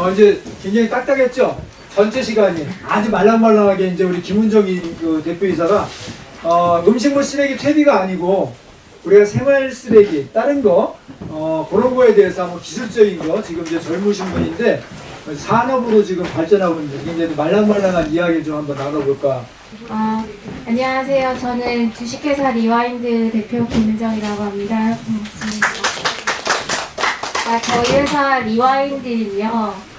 이제 굉장히 딱딱했죠? 전체 시간이 아주 말랑말랑하게 이제 우리 김은정이 그 대표이사가 음식물 쓰레기 퇴비가 아니고 우리가 생활 쓰레기 다른 거 그런 거에 대해서 한번 기술적인 거 지금 이제 젊으신 분인데 산업으로 지금 발전하고 있는데 굉장히 말랑말랑한 이야기를 좀 한번 나눠볼까. 안녕하세요. 저는 주식회사 리와인드 대표 김은정이라고 합니다. 반갑습니다. 저희 회사 리와인드는요.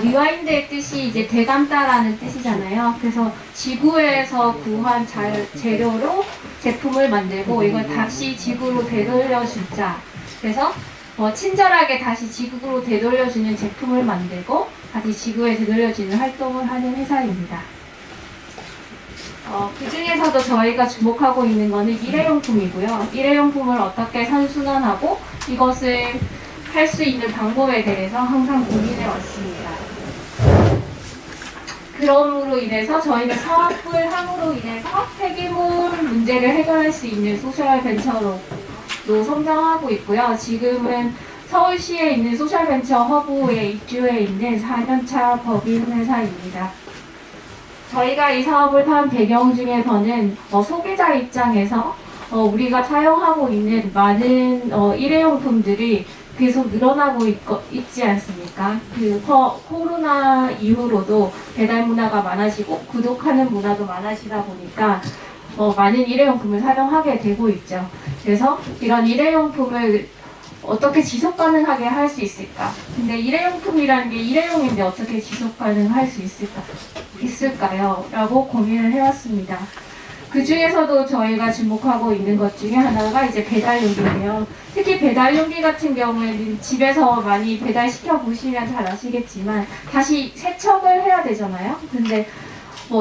리와인드의 뜻이 이제 되감다라는 뜻이잖아요. 그래서 지구에서 구한 재료로 제품을 만들고 이걸 다시 지구로 되돌려주자. 그래서 친절하게 다시 지구로 되돌려주는 제품을 만들고 다시 지구에 되돌려주는 활동을 하는 회사입니다. 그 중에서도 저희가 주목하고 있는 거는 일회용품이고요. 일회용품을 어떻게 선순환하고 이것을 할 수 있는 방법에 대해서 항상 고민해 왔습니다. 그럼으로 인해서 저희는 사업을 함으로 인해서 폐기물 문제를 해결할 수 있는 소셜 벤처로 성장하고 있고요. 지금은 서울시에 있는 소셜 벤처 허브에 입주해 있는 4년차 법인 회사입니다. 저희가 이 사업을 한 배경 중에서는 소비자 입장에서 우리가 사용하고 있는 많은 일회용품들이 계속 늘어나고 있지 않습니까? 코로나 이후로도 배달 문화가 많아지고 구독하는 문화도 많아지다 보니까 많은 일회용품을 사용하게 되고 있죠. 그래서 이런 일회용품을 어떻게 지속 가능하게 할 수 있을까? 근데 일회용품이라는 게 일회용인데 어떻게 지속 가능할 수 있을까요? 라고 고민을 해왔습니다. 그 중에서도 저희가 주목하고 있는 것 중에 하나가 이제 배달용기인데요. 특히 배달용기 같은 경우에는 집에서 많이 배달시켜 보시면 잘 아시겠지만 다시 세척을 해야 되잖아요. 근데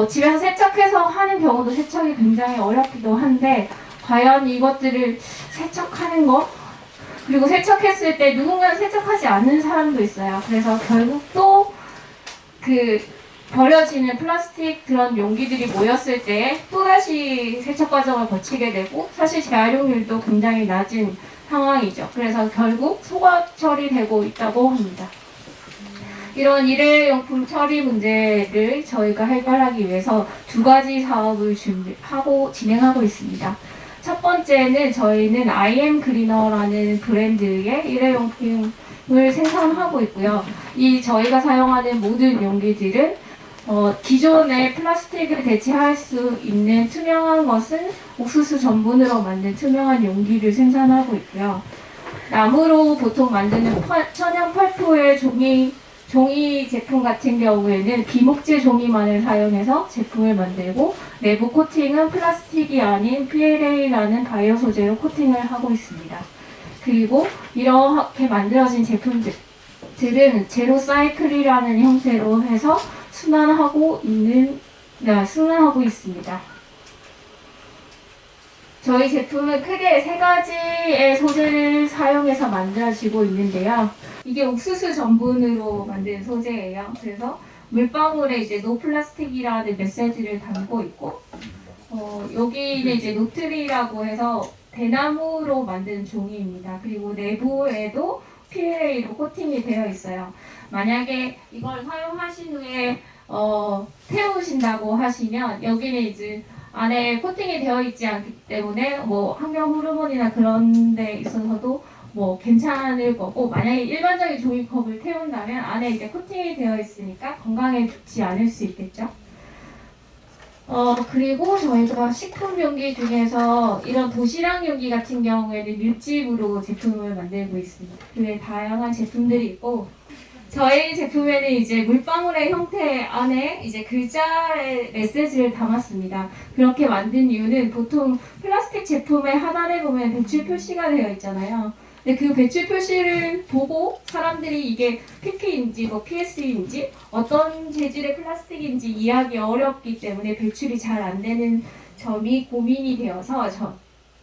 집에서 세척해서 하는 경우도 세척이 굉장히 어렵기도 한데 과연 이것들을 세척하는 거 그리고 세척했을 때 누군가는 세척하지 않는 사람도 있어요. 그래서 결국 또 버려지는 플라스틱 그런 용기들이 모였을 때 또다시 세척 과정을 거치게 되고 사실 재활용률도 굉장히 낮은 상황이죠. 그래서 결국 소각 처리되고 있다고 합니다. 이런 일회용품 처리 문제를 저희가 해결하기 위해서 두 가지 사업을 준비하고 진행하고 있습니다. 첫 번째는 저희는 IM 그리너라는 브랜드의 일회용품을 생산하고 있고요. 이 저희가 사용하는 모든 용기들은 기존의 플라스틱을 대체할 수 있는 투명한 것은 옥수수 전분으로 만든 투명한 용기를 생산하고 있고요. 나무로 보통 만드는 천연 펄프의 종이 제품 같은 경우에는 비목재 종이만을 사용해서 제품을 만들고 내부 코팅은 플라스틱이 아닌 PLA라는 바이오 소재로 코팅을 하고 있습니다. 그리고 이렇게 만들어진 제품들은 제로 사이클이라는 형태로 해서 순환하고 있습니다. 저희 제품은 크게 세 가지의 소재를 사용해서 만들어지고 있는데요. 이게 옥수수 전분으로 만든 소재예요. 그래서 물방울에 이제 노 플라스틱이라는 메시지를 담고 있고, 여기는 이제 노트리라고 해서 대나무로 만든 종이입니다. 그리고 내부에도 PLA로 코팅이 되어 있어요. 만약에 이걸 사용하신 후에 태우신다고 하시면 여기는 이제 안에 코팅이 되어 있지 않기 때문에 환경 호르몬이나 그런 데 있어서도 괜찮을 거고, 만약에 일반적인 종이컵을 태운다면 안에 이제 코팅이 되어 있으니까 건강에 좋지 않을 수 있겠죠. 그리고 저희가 식품 용기 중에서 이런 도시락 용기 같은 경우에는 밀집으로 제품을 만들고 있습니다. 그 외에 다양한 제품들이 있고, 저희 제품에는 이제 물방울의 형태 안에 이제 글자의 메시지를 담았습니다. 그렇게 만든 이유는 보통 플라스틱 제품의 하단에 보면 배출 표시가 되어 있잖아요. 근데 그 배출 표시를 보고 사람들이 이게 PP인지 PS인지 어떤 재질의 플라스틱인지 이해하기 어렵기 때문에 배출이 잘 안 되는 점이 고민이 되어서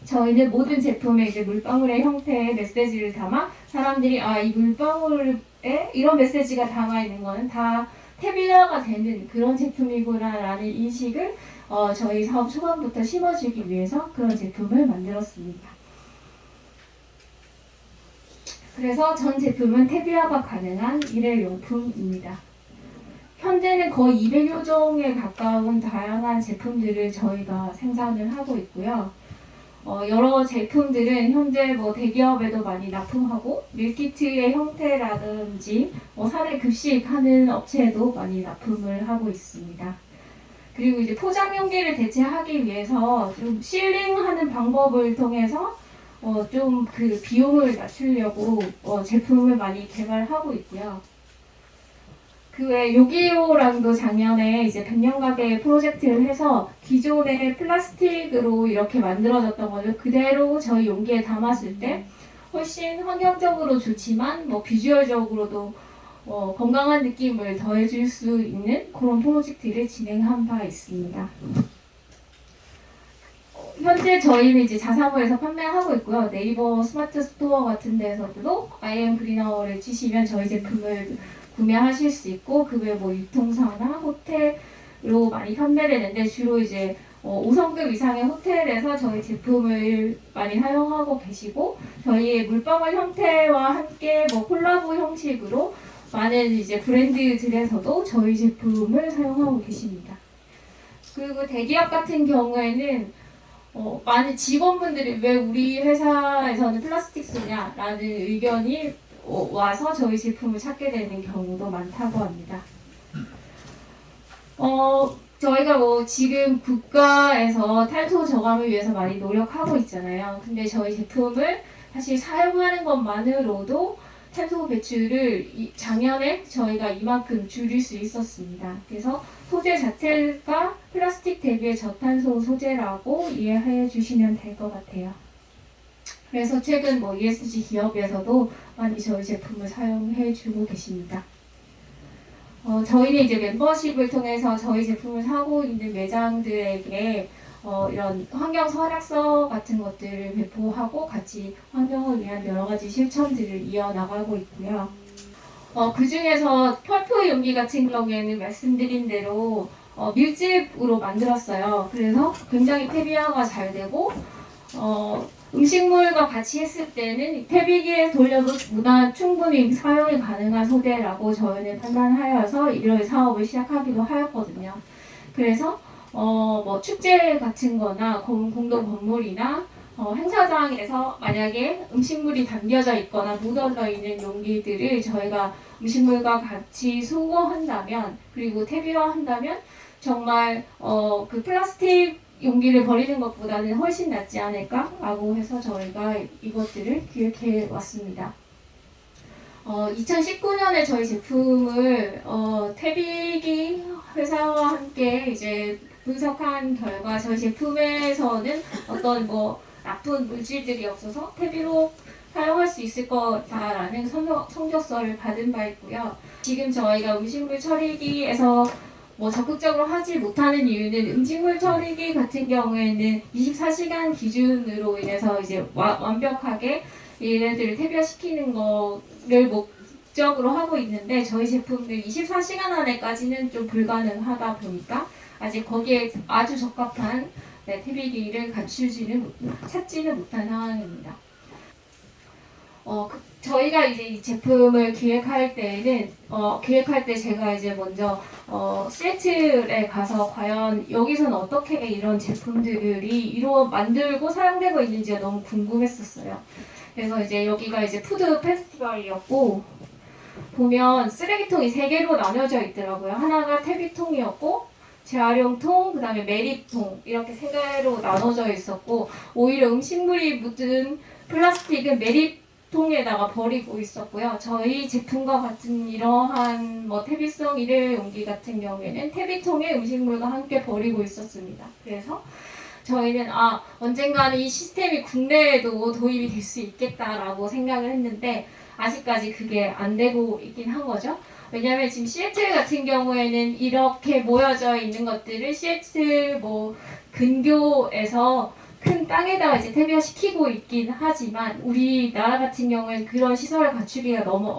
저희는 모든 제품에 이제 물방울의 형태의 메시지를 담아 사람들이 이 물방울에 이런 메시지가 담아 있는 거는 다 태블화가 되는 그런 제품이구나라는 인식을 저희 사업 초반부터 심어주기 위해서 그런 제품을 만들었습니다. 그래서 전 제품은 태비화가 가능한 일회용품입니다. 현재는 거의 200여 종에 가까운 다양한 제품들을 저희가 생산을 하고 있고요. 여러 제품들은 현재 대기업에도 많이 납품하고 밀키트의 형태라든지 사례 급식하는 업체에도 많이 납품을 하고 있습니다. 그리고 이제 포장 용기를 대체하기 위해서 좀 실링하는 방법을 통해서 좀 그 비용을 낮추려고 제품을 많이 개발하고 있고요. 그 외 요기요랑도 작년에 이제 100년 가게 프로젝트를 해서 기존의 플라스틱으로 이렇게 만들어졌던 거를 그대로 저희 용기에 담았을 때 훨씬 환경적으로 좋지만 비주얼적으로도 건강한 느낌을 더해줄 수 있는 그런 프로젝트를 진행한 바 있습니다. 현재 저희는 이제 자사몰에서 판매하고 있고요. 네이버 스마트 스토어 같은 데서도 IM 그린아워를 치시면 저희 제품을 구매하실 수 있고, 그 외 유통사나 호텔로 많이 판매되는데 주로 이제 5성급 이상의 호텔에서 저희 제품을 많이 사용하고 계시고, 저희의 물방울 형태와 함께 콜라보 형식으로 많은 이제 브랜드들에서도 저희 제품을 사용하고 계십니다. 그리고 대기업 같은 경우에는 많은 직원분들이 왜 우리 회사에서는 플라스틱 쓰냐라는 의견이 와서 저희 제품을 찾게 되는 경우도 많다고 합니다. 저희가 지금 국가에서 탄소 저감을 위해서 많이 노력하고 있잖아요. 근데 저희 제품을 사실 사용하는 것만으로도 탄소 배출을 작년에 저희가 이만큼 줄일 수 있었습니다. 그래서 소재 자체가 플라스틱 대비의 저탄소 소재라고 이해해 주시면 될 것 같아요. 그래서 최근 ESG 기업에서도 많이 저희 제품을 사용해 주고 계십니다. 저희는 이제 멤버십을 통해서 저희 제품을 사고 있는 매장들에게 이런 환경 서약서 같은 것들을 배포하고 같이 환경을 위한 여러 가지 실천들을 이어나가고 있고요. 그 중에서 펄프 용기 같은 경우에는 말씀드린 대로 밀집으로 만들었어요. 그래서 굉장히 퇴비화가 잘 되고 음식물과 같이 했을 때는 퇴비기에 돌려도 무난 충분히 사용이 가능한 소재라고 저희는 판단하여서 이런 사업을 시작하기도 하였거든요. 그래서 축제 같은 거나 공동 건물이나 행사장에서 만약에 음식물이 담겨져 있거나 묻어져 있는 용기들을 저희가 음식물과 같이 수거한다면, 그리고 퇴비화한다면 정말 그 플라스틱 용기를 버리는 것보다는 훨씬 낫지 않을까라고 해서 저희가 이것들을 기획해 왔습니다. 2019년에 저희 제품을 태비기 회사와 함께 이제 분석한 결과 저희 제품에서는 어떤 나쁜 물질들이 없어서 퇴비로 사용할 수 있을 거다라는 성적서를 받은 바 있고요. 지금 저희가 음식물 처리기에서 적극적으로 하지 못하는 이유는 음식물 처리기 같은 경우에는 24시간 기준으로 인해서 이제 완벽하게 얘네들을 퇴비화시키는 거를 목적으로 하고 있는데 저희 제품들 24시간 안에까지는 좀 불가능하다 보니까 아직 거기에 아주 적합한 퇴비기를 찾지는 못한 상황입니다. 저희가 이제 이 제품을 기획할 때에는 기획할 때 제가 이제 먼저 시애틀에 가서 과연 여기서는 어떻게 이런 제품들이 만들고 사용되고 있는지가 너무 궁금했었어요. 그래서 이제 여기가 이제 푸드 페스티벌이었고 보면 쓰레기통이 3개로 나눠져 있더라고요. 하나가 퇴비통이었고 재활용통, 그 다음에 매립통 이렇게 3개로 나눠져 있었고 오히려 음식물이 묻은 플라스틱은 매립통에다가 버리고 있었고요. 저희 제품과 같은 이러한 퇴비성 일회용기 같은 경우에는 퇴비통에 음식물과 함께 버리고 있었습니다. 그래서 저희는 언젠가는 이 시스템이 국내에도 도입이 될 수 있겠다라고 생각을 했는데 아직까지 그게 안 되고 있긴 한 거죠. 왜냐하면 지금 시애틀 같은 경우에는 이렇게 모여져 있는 것들을 시애틀 근교에서 큰 땅에다가 이제 퇴비화시키고 있긴 하지만 우리나라 같은 경우에는 그런 시설을 갖추기가 너무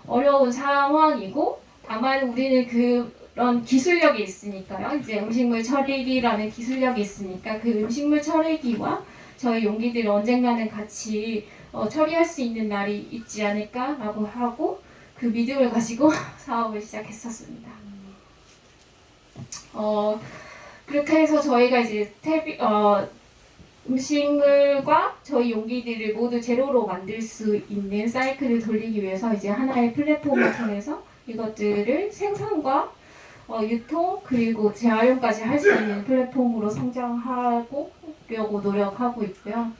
어려운 상황이고 다만 우리는 그런 기술력이 있으니까요. 이제 음식물 처리기라는 기술력이 있으니까 그 음식물 처리기와 저희 용기들이 언젠가는 같이 처리할 수 있는 날이 있지 않을까라고 하고 그 믿음을 가지고 사업을 시작했었습니다. 그렇게 해서 저희가 이제 음식물과 저희 용기들을 모두 제로로 만들 수 있는 사이클을 돌리기 위해서 이제 하나의 플랫폼을 통해서 이것들을 생산과 유통 그리고 재활용까지 할 수 있는 플랫폼으로 성장하려고 노력하고 있고요.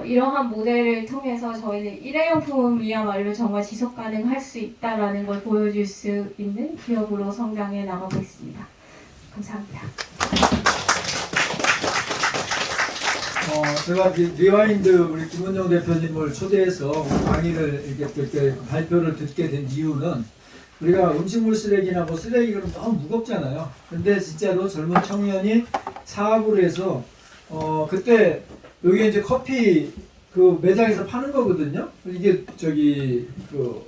이러한 모델을 통해서 저희는 일회용품이야말로 정말 지속 가능할 수 있다라는 걸 보여줄 수 있는 기업으로 성장해 나가고 있습니다. 감사합니다. 제가 리와인드 우리 김은정 대표님을 초대해서 강의를 이렇게 발표를 듣게 된 이유는 우리가 음식물 쓰레기나 뭐 쓰레기 그러면 너무 무겁잖아요. 근데 진짜로 젊은 청년이 사업을 해서 그때 여기 이제 커피 그 매장에서 파는 거거든요. 이게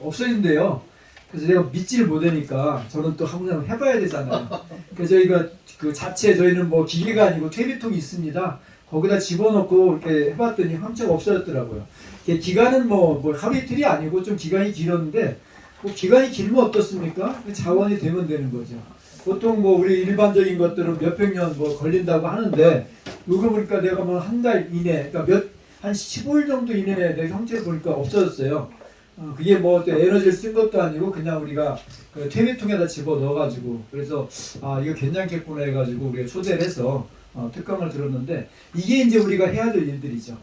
없어진대요. 그래서 내가 믿지를 못하니까 저는 또 항상 해봐야 되잖아요. 그래서 저희가 그 자체 저희는 뭐 기계가 아니고 퇴비통이 있습니다. 거기다 집어넣고 이렇게 해봤더니 깜짝 없어졌더라고요. 기간은 뭐 하루 이틀이 아니고 좀 기간이 길었는데 뭐 기간이 길면 어떻습니까? 자원이 되면 되는 거죠. 보통 뭐 우리 일반적인 것들은 몇백 년 뭐 걸린다고 하는데 요거 보니까 내가 뭐 한 달 이내, 그러니까 한 15일 정도 이내에 내 형체 보니까 없어졌어요. 그게 뭐 에너지를 쓴 것도 아니고 그냥 우리가 그 퇴비통에다 집어 넣어가지고 그래서 이거 괜찮겠구나 해가지고 우리가 초대를 해서 특강을 들었는데 이게 이제 우리가 해야 될 일들이죠.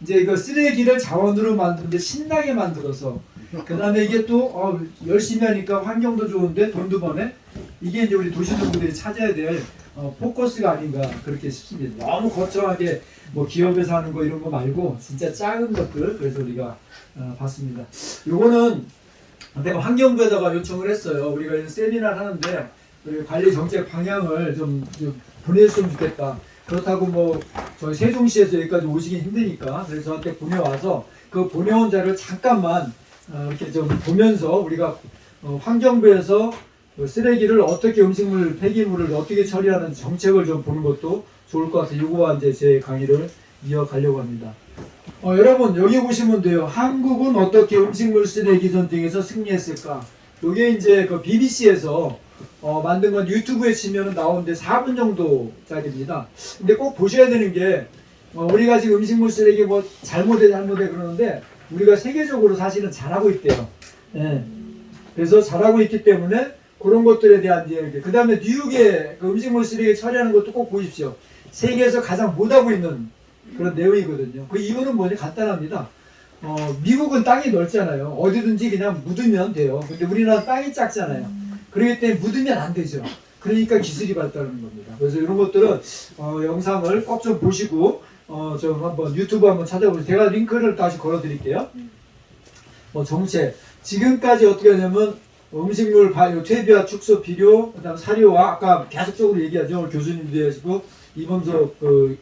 이제 이거 쓰레기를 자원으로 만드는데 신나게 만들어서 그 다음에 이게 또 열심히 하니까 환경도 좋은데 돈도 버네. 이게 이제 우리 도시노부들이 찾아야 될 포커스가 아닌가 그렇게 싶습니다. 너무 거창하게 뭐 기업에서 하는 거 이런 거 말고 진짜 작은 것들 그래서 우리가 봤습니다. 요거는 내가 환경부에다가 요청을 했어요. 우리가 세미나를 하는데 우리 관리 정책 방향을 좀 보내줬으면 좋겠다. 그렇다고 뭐 저희 세종시에서 여기까지 오시긴 힘드니까 그래서 저한테 보내와서 그 보내온 자를 잠깐만 이렇게 좀 보면서 우리가 환경부에서 쓰레기를 어떻게 음식물 폐기물을 어떻게 처리하는 정책을 좀 보는 것도 좋을 것 같아요. 이거와 이제 제 강의를 이어가려고 합니다. 여러분 여기 보시면 돼요. 한국은 어떻게 음식물 쓰레기 전쟁에서 승리했을까? 이게 이제 그 BBC에서 만든 건 유튜브에 치면 나오는데 4분 정도짜리입니다. 근데 꼭 보셔야 되는 게 우리가 지금 음식물 쓰레기 뭐 잘못해 그러는데 우리가 세계적으로 사실은 잘하고 있대요. 네. 그래서 잘하고 있기 때문에 그런 것들에 대한 이야기. 그 다음에 뉴욕의 그 음식물 쓰레기 처리하는 것도 꼭 보십시오. 세계에서 가장 못하고 있는 그런 내용이거든요. 그 이유는 뭐냐? 간단합니다. 미국은 땅이 넓잖아요. 어디든지 그냥 묻으면 돼요. 근데 우리나라 땅이 작잖아요. 그렇기 때문에 묻으면 안 되죠. 그러니까 기술이 발달하는 겁니다. 그래서 이런 것들은 영상을 꼭 좀 보시고 좀 한번 유튜브 한번 찾아보세요. 제가 링크를 다시 걸어드릴게요. 정책. 지금까지 어떻게 하냐면 음식물 퇴비와 축소 비료, 그다음 사료와 아까 계속적으로 얘기하죠. 오늘 교수님도 하시고 이범석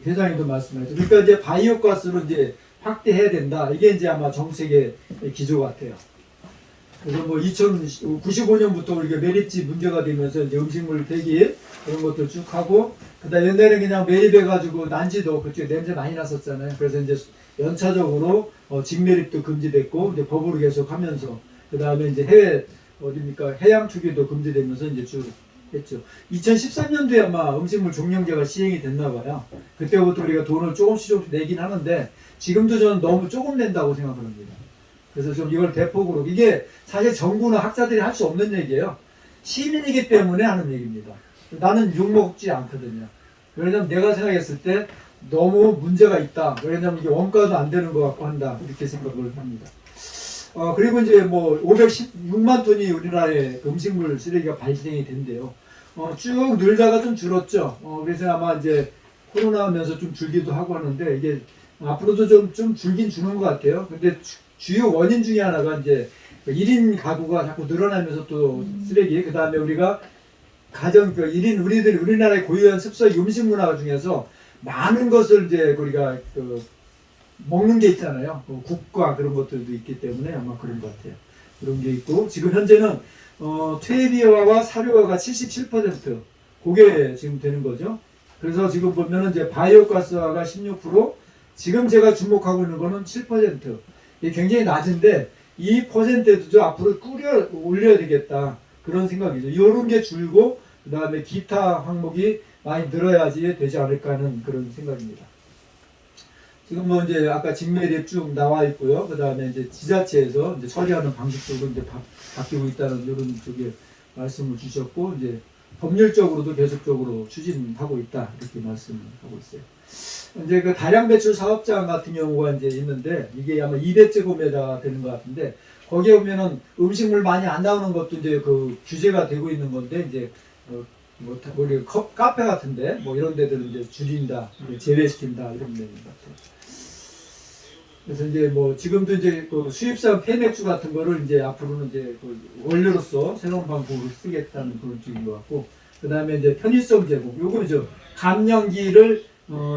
회장님도 말씀하셨죠. 그러니까 이제 바이오가스로 이제 확대해야 된다. 이게 이제 아마 정책의 기조 같아요. 그래서 뭐 2095년부터 우리가 매립지 문제가 되면서 이제 음식물 폐기 그런 것들 쭉 하고 그다음 옛날에 그냥 매립해가지고 난지도 그쪽에 냄새 많이 났었잖아요. 그래서 이제 연차적으로 직매립도 금지됐고 이제 법으로 계속하면서 그 다음에 이제 해양 투기도 금지되면서 이제 쭉 했죠. 2013년도에 아마 음식물 종량제가 시행이 됐나 봐요. 그때부터 우리가 돈을 조금씩 내긴 하는데 지금도 저는 너무 조금 낸다고 생각합니다. 그래서 좀 이걸 대폭으로 이게 사실 정부나 학자들이 할 수 없는 얘기예요. 시민이기 때문에 하는 얘기입니다. 나는 욕먹지 않거든요. 왜냐면 내가 생각했을 때 너무 문제가 있다. 왜냐면 이게 원가도 안 되는 것 같고 한다. 이렇게 생각을 합니다. 그리고 이제 뭐 516만 톤이 우리나라에 음식물 쓰레기가 발생이 된대요. 쭉 늘다가 좀 줄었죠. 그래서 아마 이제 코로나 하면서 좀 줄기도 하고 하는데 이게 앞으로도 좀 줄긴 주는 것 같아요. 근데 주요 원인 중에 하나가 이제 1인 가구가 자꾸 늘어나면서 또 쓰레기, 그 다음에 우리가 가정, 1인 우리나라의 고유한 습성 음식 문화 중에서 많은 것을 이제 우리가 먹는 게 있잖아요. 국과 그런 것들도 있기 때문에 아마 그런 것 같아요. 그런 게 있고, 지금 현재는, 퇴비화와 사료화가 77%, 그게 지금 되는 거죠. 그래서 지금 보면은 이제 바이오가스화가 16%, 지금 제가 주목하고 있는 거는 7%. 이게 굉장히 낮은데 이 퍼센테이지도 앞으로 올려야 되겠다. 그런 생각이죠. 이런 게 줄고 그 다음에 기타 항목이 많이 늘어야지 되지 않을까 하는 그런 생각입니다. 지금 뭐 이제 아까 직매립 쭉 나와 있고요. 그 다음에 이제 지자체에서 이제 처리하는 방식도 이제 바뀌고 있다는 이런 쪽에 말씀을 주셨고, 이제 법률적으로도 계속적으로 추진하고 있다 이렇게 말씀하고 있어요. 이제 그 다량 배출 사업장 같은 경우가 이제 있는데 이게 아마 200제곱미터 되는 것 같은데 거기에 보면은 음식물 많이 안 나오는 것도 이제 그 규제가 되고 있는 건데 이제 우리 카페 같은데 뭐 이런 데들은 이제 줄인다, 이제 제외시킨다 이런 내용 같아요. 그래서 이제 뭐 지금도 이제 그 수입산 폐맥주 같은 거를 이제 앞으로는 이제 그 원료로서 새로운 방법으로 쓰겠다는 그런 쪽인 것 같고, 그 다음에 이제 편의성 제공, 요거는 저 감량기를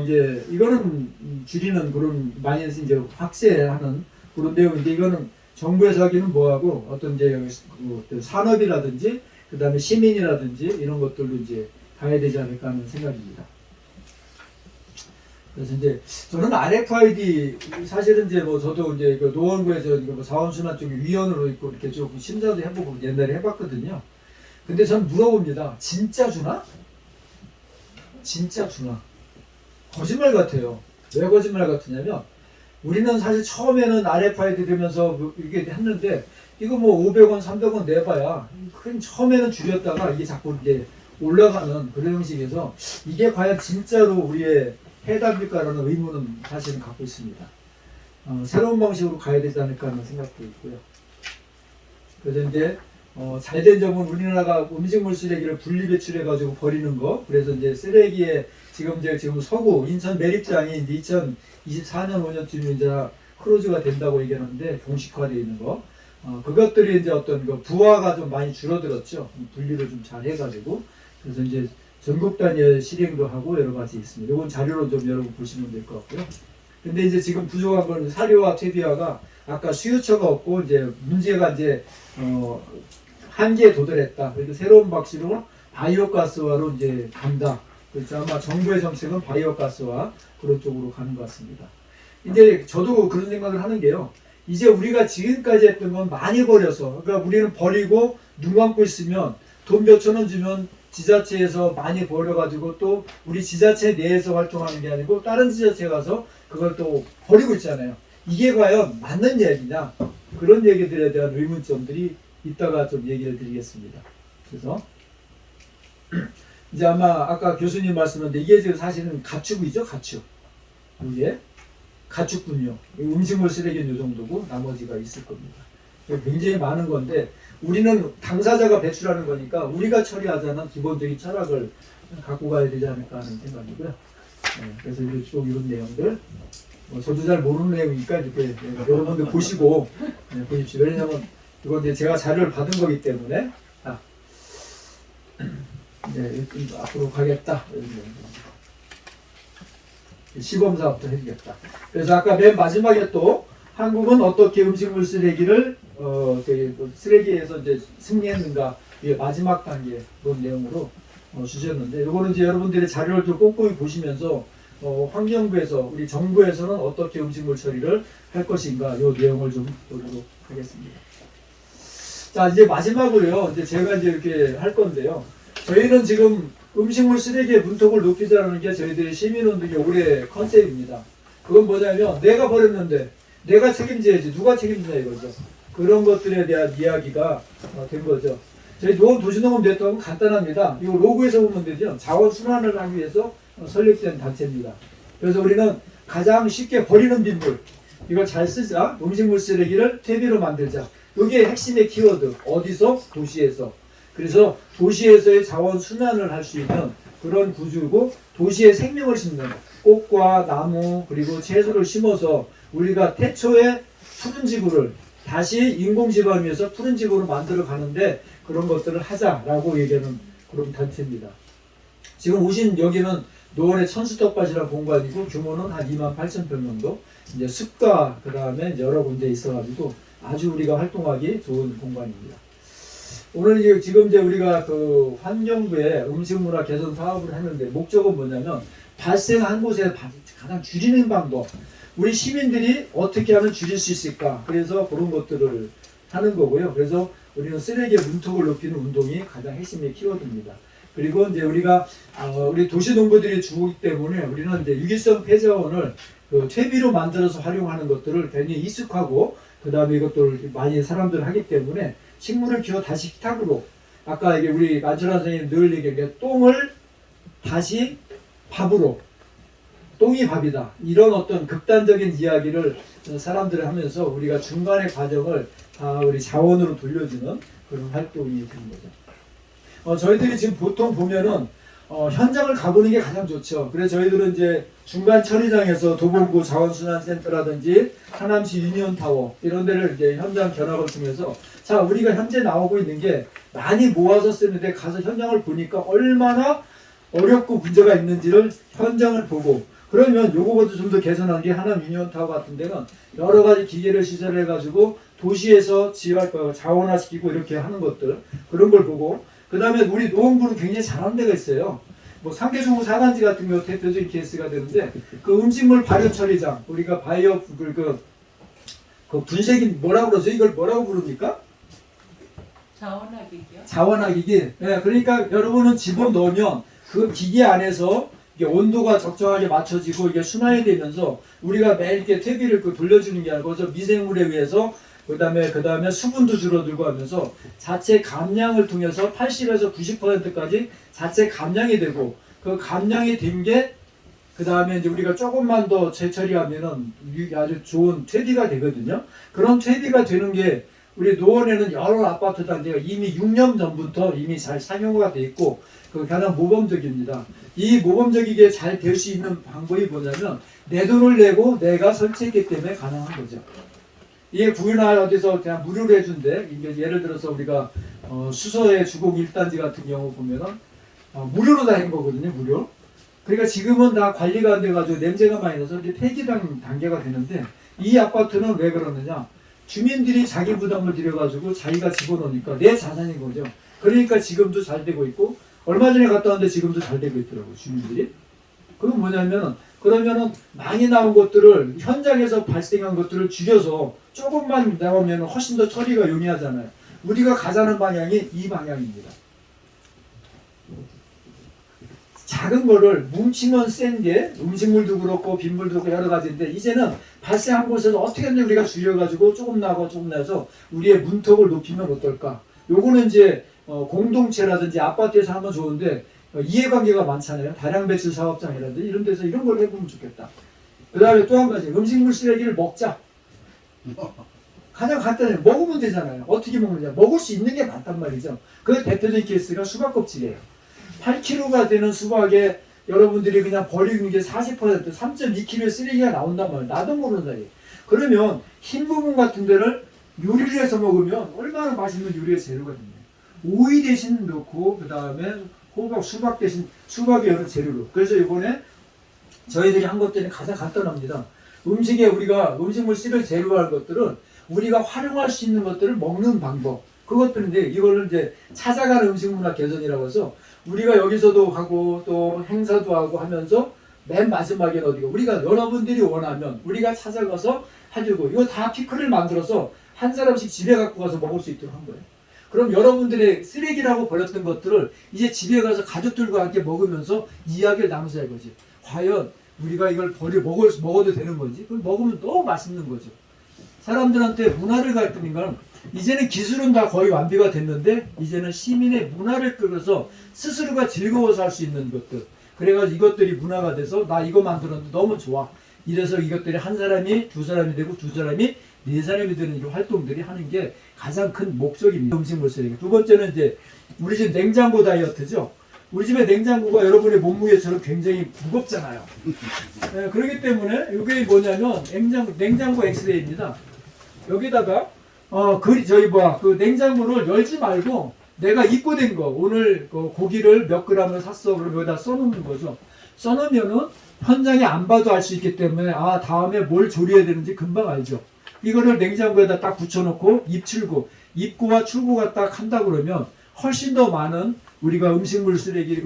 이제 이거는 줄이는 그런 많이 이제 확대하는 그런 내용인데, 이거는 정부에서 하기는 뭐하고 어떤 이제 그 산업이라든지 그 다음에 시민이라든지 이런 것들도 이제 가야 되지 않을까 하는 생각입니다. 그래서 이제 저는 RFID 사실은 이제 뭐 저도 이제 그 노원구에서 뭐 자원순환 쪽에 위원으로 있고 이렇게 좀 심사도 해보고 옛날에 해봤거든요. 근데 저는 물어봅니다. 진짜 주나? 진짜 주나? 거짓말 같아요. 왜 거짓말 같으냐면 우리는 사실 처음에는 RFID 되면서 이게 했는데 이거 뭐 500원, 300원 내봐야 큰 처음에는 줄였다가 이게 자꾸 이제 올라가는 그런 형식에서 이게 과연 진짜로 우리의 해답일까라는 의문은 사실은 갖고 있습니다. 새로운 방식으로 가야 되지 않을까 하는 생각도 있고요. 그래서 이제 잘된 점은 우리나라가 음식물 쓰레기를 분리 배출해가지고 버리는 거. 그래서 이제 쓰레기에 지금 서구 인천 매립장이 이제 2024년 5년쯤에 이제 크로즈가 된다고 얘기하는데 공식화되어 있는 거. 그것들이 이제 어떤 그 부하가 좀 많이 줄어들었죠. 분리를 좀 잘 해가지고. 그래서 이제 전국 단위의 실행도 하고 여러 가지 있습니다. 이건 자료로 좀 여러분 보시면 될 것 같고요. 근데 이제 지금 부족한 건 사료와 퇴비화가 아까 수요처가 없고 이제 문제가 이제 한계에 도달했다. 그래서 새로운 방식으로 바이오가스화로 이제 간다. 그래서 아마 정부의 정책은 바이오가스화 그런 쪽으로 가는 것 같습니다. 이제 저도 그런 생각을 하는 게요. 이제 우리가 지금까지 했던 건 많이 버려서, 그러니까 우리는 버리고 눈 감고 있으면 돈 몇천 원 주면 지자체에서 많이 버려가지고 또 우리 지자체 내에서 활동하는 게 아니고 다른 지자체 가서 그걸 또 버리고 있잖아요. 이게 과연 맞는 얘기냐? 그런 얘기들에 대한 의문점들이 이따가 좀 얘기를 드리겠습니다. 그래서 이제 아마 아까 교수님 말씀하셨는데 이게 지금 사실은 가축이죠, 가축. 이게 가축군요. 음식물 쓰레기는 이 정도고 나머지가 있을 겁니다. 굉장히 많은 건데 우리는 당사자가 배출하는 거니까 우리가 처리하자는 기본적인 철학을 갖고 가야 되지 않을까 하는 생각이고요. 그래서 이제 쭉 이런 내용들 저도 잘 모르는 내용이니까 이렇게 여러분들 보시고 보십시오. 왜냐하면 이건 이제 제가 자료를 받은 거기 때문에 이제 앞으로 가겠다. 시범사업도 해주겠다. 그래서 아까 맨 마지막에 또 한국은 어떻게 음식물 쓰레기를 쓰레기에서 이제 승리했는가, 이게 마지막 단계 그런 내용으로 주셨는데, 이거는 이제 여러분들의 자료를 좀 꼼꼼히 보시면서 환경부에서 우리 정부에서는 어떻게 음식물 처리를 할 것인가, 이 내용을 좀 보도록 하겠습니다. 자, 이제 마지막으로요. 이제 제가 이제 이렇게 할 건데요. 저희는 지금 음식물 쓰레기의 문턱을 높이자는 게 저희들의 시민운동의 올해 컨셉입니다. 그건 뭐냐면 내가 버렸는데 내가 책임져야지, 누가 책임지냐 이거죠. 그런 것들에 대한 이야기가 된 거죠. 저희 노원 도시농업 네트워크는 간단합니다. 이 로고에서 보면 되죠. 자원 순환을 하기 위해서 설립된 단체입니다. 그래서 우리는 가장 쉽게 버리는 빗물, 이걸 잘 쓰자, 음식물 쓰레기를 퇴비로 만들자. 이게 핵심의 키워드. 어디서? 도시에서. 그래서 도시에서의 자원 순환을 할 수 있는 그런 구조고, 도시에 생명을 심는 꽃과 나무 그리고 채소를 심어서 우리가 태초에 푸른 지구를 다시 인공지방을 위해서 푸른 지구로 만들어 가는데 그런 것들을 하자라고 얘기하는 그런 단체입니다. 지금 오신 여기는 노원의 천수떡밭이라는 공간이고 규모는 한 28,000평 정도, 이제 숲과 그 다음에 여러 군데 있어가지고 아주 우리가 활동하기 좋은 공간입니다. 오늘 지금 이제 우리가 그 환경부의 음식문화 개선 사업을 했는데 목적은 뭐냐면 발생한 곳에 가장 줄이는 방법. 우리 시민들이 어떻게 하면 줄일 수 있을까? 그래서 그런 것들을 하는 거고요. 그래서 우리는 쓰레기의 문턱을 높이는 운동이 가장 핵심의 키워드입니다. 그리고 이제 우리가 우리 도시농부들이 주기 때문에 우리는 이제 유기성 폐자원을 그 퇴비로 만들어서 활용하는 것들을 굉장히 익숙하고 그 다음에 이것들을 많이 사람들 하기 때문에 식물을 키워 다시 식탁으로 아까 이게 우리 안철환 선생님 늘 얘기한 게 똥을 다시 밥으로 똥이 밥이다 이런 어떤 극단적인 이야기를 사람들이 하면서 우리가 중간의 과정을 다 우리 자원으로 돌려주는 그런 활동이 되는 거죠. 저희들이 지금 보통 보면은 현장을 가보는 게 가장 좋죠. 그래서 저희들은 이제 중간 처리장에서 도봉구 자원순환센터라든지 하남시 유니온타워 이런 데를 이제 현장 견학을 통해서 자 우리가 현재 나오고 있는 게 많이 모아서 쓰는데 가서 현장을 보니까 얼마나 어렵고 문제가 있는지를 현장을 보고 그러면 요거보다 좀 더 개선한 게 하남 유니온타워 같은 데는 여러 가지 기계를 시설해 가지고 도시에서 자원화시키고 이렇게 하는 것들 그런 걸 보고 그 다음에 우리 노원구는 굉장히 잘하는 데가 있어요. 뭐 상계중구 4단지 같은 경우 대표적인 케이스가 되는데 그 음식물 발효 처리장 우리가 바이오 그 분쇄기 뭐라고 그러죠? 이걸 뭐라고 부릅니까? 자원화기기요? 자원화기기. 네, 그러니까 여러분은 집어넣으면 그 기계 안에서 이게 온도가 적정하게 맞춰지고 이게 순환이 되면서 우리가 매일 이렇게 퇴비를 돌려주는 게 아니고 저 미생물에 의해서 그다음에 수분도 줄어들고 하면서 자체 감량을 통해서 80에서 90%까지 자체 감량이 되고 그 감량이 된 게 그다음에 이제 우리가 조금만 더 재처리하면은 아주 좋은 퇴비가 되거든요. 그런 퇴비가 되는 게 우리 노원에는 여러 아파트 단지가 이미 6년 전부터 이미 잘 상용화가 돼 있고 그 가장 모범적입니다. 이 모범적이게 잘 될 수 있는 방법이 뭐냐면 내 돈을 내고 내가 설치했기 때문에 가능한 거죠. 이게 구이나 어디서 그냥 무료로 해준대. 이게 예를 들어서 우리가 수서의 주공 1단지 같은 경우 보면은 무료로 다 한 거거든요. 무료. 그러니까 지금은 다 관리가 안 돼가지고 냄새가 많이 나서 이제 폐기 단계가 되는데 이 아파트는 왜 그러느냐? 주민들이 자기 부담을 들여가지고 자기가 집어넣으니까 내 자산인 거죠. 그러니까 지금도 잘 되고 있고 얼마 전에 갔다 왔는데 지금도 잘 되고 있더라고요. 주민들이. 그건 뭐냐면 그러면은 많이 나온 것들을 현장에서 발생한 것들을 줄여서 조금만 나오면 훨씬 더 처리가 용이하잖아요. 우리가 가자는 방향이 이 방향입니다. 작은 거를 뭉치면 센 게 음식물도 그렇고 빗물도 그렇고 여러 가지인데 이제는 발생한 곳에서 어떻게든 우리가 줄여가지고 조금 나고 조금 나서 우리의 문턱을 높이면 어떨까? 요거는 이제 공동체라든지 아파트에서 하면 좋은데 이해관계가 많잖아요. 다량 배출 사업장이라든지 이런 데서 이런 걸 해보면 좋겠다. 그 다음에 또 한 가지 음식물 쓰레기를 먹자. 가장 간단해요. 먹으면 되잖아요. 어떻게 먹느냐. 먹을 수 있는 게 많단 말이죠. 그 대표적인 케이스가 수박 껍질이에요. 8kg가 되는 수박에 여러분들이 그냥 버리는 게 40% 3.2kg의 쓰레기가 나온단 말이에요. 나도 모르는 사이에. 그러면 흰 부분 같은 데를 요리를 해서 먹으면 얼마나 맛있는 요리의 재료가 됩니다. 오이 대신 넣고 그 다음에 수박 대신 수박의 여러 재료로. 그래서 이번에 저희들이 한 것들이 가장 간단합니다. 음식에 우리가 음식물 쓰레기 재료할 것들은 우리가 활용할 수 있는 것들을 먹는 방법. 그것들인데 이거를 이제 찾아가는 음식문화 개선이라고 해서 우리가 여기서도 하고 또 행사도 하고 하면서 맨 마지막에는 어디가 우리가 여러분들이 원하면 우리가 찾아가서 해주고 이거 다 피클을 만들어서 한 사람씩 집에 갖고 가서 먹을 수 있도록 한 거예요. 그럼 여러분들의 쓰레기라고 버렸던 것들을 이제 집에 가서 가족들과 함께 먹으면서 이야기를 나누자 이거지. 과연 우리가 이걸 먹어도 되는 건지 그걸 먹으면 너무 맛있는 거죠. 사람들한테 문화를 가르치는 건 이제는 기술은 다 거의 완비가 됐는데 이제는 시민의 문화를 끌어서 스스로가 즐거워서 할 수 있는 것들. 그래가지고 이것들이 문화가 돼서 나 이거 만들었는데 너무 좋아. 이래서 이것들이 한 사람이 두 사람이 되고 두 사람이 네 사람이 되는 이런 활동들이 하는 게 가장 큰 목적입니다. 음식물 쓰레기. 두 번째는 이제 우리 집 냉장고 다이어트죠. 우리 집의 냉장고가 여러분의 몸무게처럼 굉장히 무겁잖아요. 네, 그렇기 때문에 이게 뭐냐면 냉장고 엑스레이입니다. 여기다가 그 냉장고를 열지 말고 내가 입고된 거 오늘 고기를 몇 그램을 샀어 그러면 여기다 써놓는 거죠. 써놓으면은 현장에 안 봐도 알 수 있기 때문에 다음에 뭘 조리해야 되는지 금방 알죠. 이거를 냉장고에다 딱 붙여놓고 입고와 출고가 딱 한다 그러면 훨씬 더 많은 우리가 음식물 쓰레기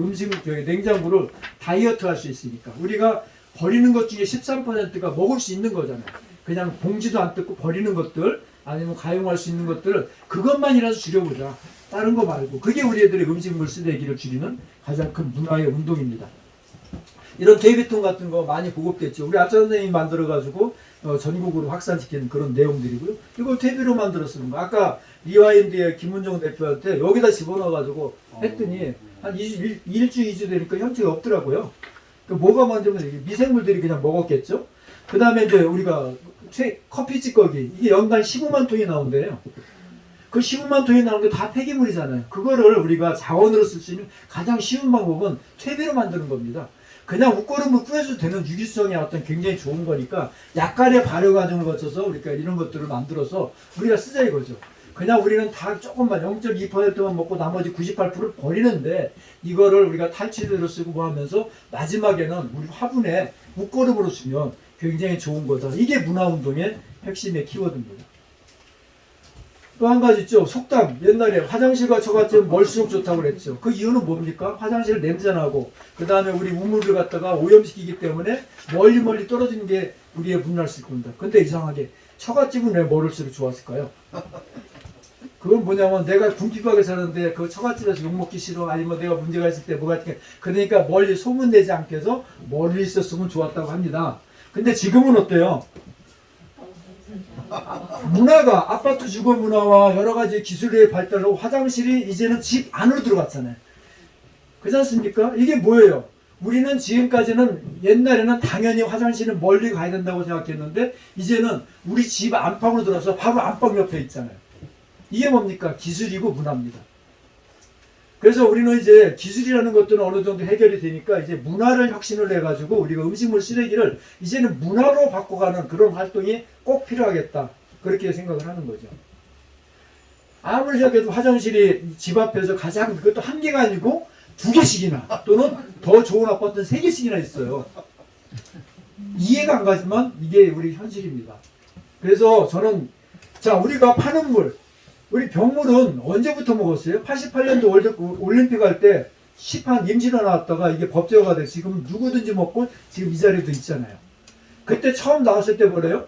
냉장고를 다이어트 할 수 있으니까 우리가 버리는 것 중에 13%가 먹을 수 있는 거잖아요. 그냥 봉지도 안 뜯고 버리는 것들 아니면 가용할 수 있는 것들을 그것만이라도 줄여보자. 다른 거 말고. 그게 우리 애들의 음식물 쓰레기를 줄이는 가장 큰 문화의 운동입니다. 이런 퇴비통 같은 거 많이 보급됐죠. 우리 아차 선생님이 만들어가지고 전국으로 확산시키는 그런 내용들이고요. 이걸 퇴비로 만들어 쓰는 거. 아까 리와인드의 김은정 대표한테 여기다 집어넣어가지고 했더니 한 1주, 2주 되니까 형체가 없더라고요. 그 뭐가 만들면 미생물들이 그냥 먹었겠죠. 그 다음에 이제 우리가 커피 찌꺼기 이게 연간 15만 톤이 나온대요. 그 15만 톤이 나오는 게 다 폐기물이잖아요. 그거를 우리가 자원으로 쓸 수 있는 가장 쉬운 방법은 퇴비로 만드는 겁니다. 그냥 웃거름을 꾸며줘도 되는 유기성의 어떤 굉장히 좋은 거니까 약간의 발효 과정을 거쳐서 우리가 이런 것들을 만들어서 우리가 쓰자 이거죠. 그냥 우리는 다 조금만 0.2%만 먹고 나머지 98%를 버리는데 이거를 우리가 탈취제로 쓰고 뭐 하면서 마지막에는 우리 화분에 웃거름으로 주면 굉장히 좋은 거다. 이게 문화운동의 핵심의 키워드입니다. 또 한 가지 있죠. 속담. 옛날에 화장실과 처갓집은 멀수록 좋다고 그랬죠. 그 이유는 뭡니까? 화장실 냄새나고 그 다음에 우리 우물을 갖다가 오염시키기 때문에 멀리 떨어지는 게 우리의 문화일 수 있습니다. 근데 이상하게 처갓집은 왜 멀을수록 좋았을까요? 그건 뭐냐면 내가 궁핍하게 사는데 그 처갓집에서 욕먹기 싫어 아니면 내가 문제가 있을 때 뭐가 있게 그러니까 멀리 소문내지 않게 해서 멀리 있었으면 좋았다고 합니다. 근데 지금은 어때요? 문화가 아파트 주거 문화와 여러 가지 기술의 발달로 화장실이 이제는 집 안으로 들어갔잖아요. 그렇지 않습니까? 이게 뭐예요? 우리는 지금까지는 옛날에는 당연히 화장실은 멀리 가야 된다고 생각했는데 이제는 우리 집 안방으로 들어서 바로 안방 옆에 있잖아요. 이게 뭡니까? 기술이고 문화입니다. 그래서 우리는 이제 기술이라는 것들은 어느 정도 해결이 되니까 이제 문화를 혁신을 해가지고 우리가 음식물 쓰레기를 이제는 문화로 바꿔가는 그런 활동이 꼭 필요하겠다. 그렇게 생각을 하는 거죠. 아무리 생각해도 화장실이 집 앞에서 가장 그것도 한 개가 아니고 2개씩이나 또는 더 좋은 아파트는 3개씩이나 있어요. 이해가 안 가지만 이게 우리 현실입니다. 그래서 저는 자 우리가 파는 물 우리 병물은 언제부터 먹었어요? 88년도 올림픽 할 때 시판 임시로 나왔다가 이게 법제화가 돼서 지금 누구든지 먹고 지금 이 자리에도 있잖아요. 그때 처음 나왔을 때 뭐래요?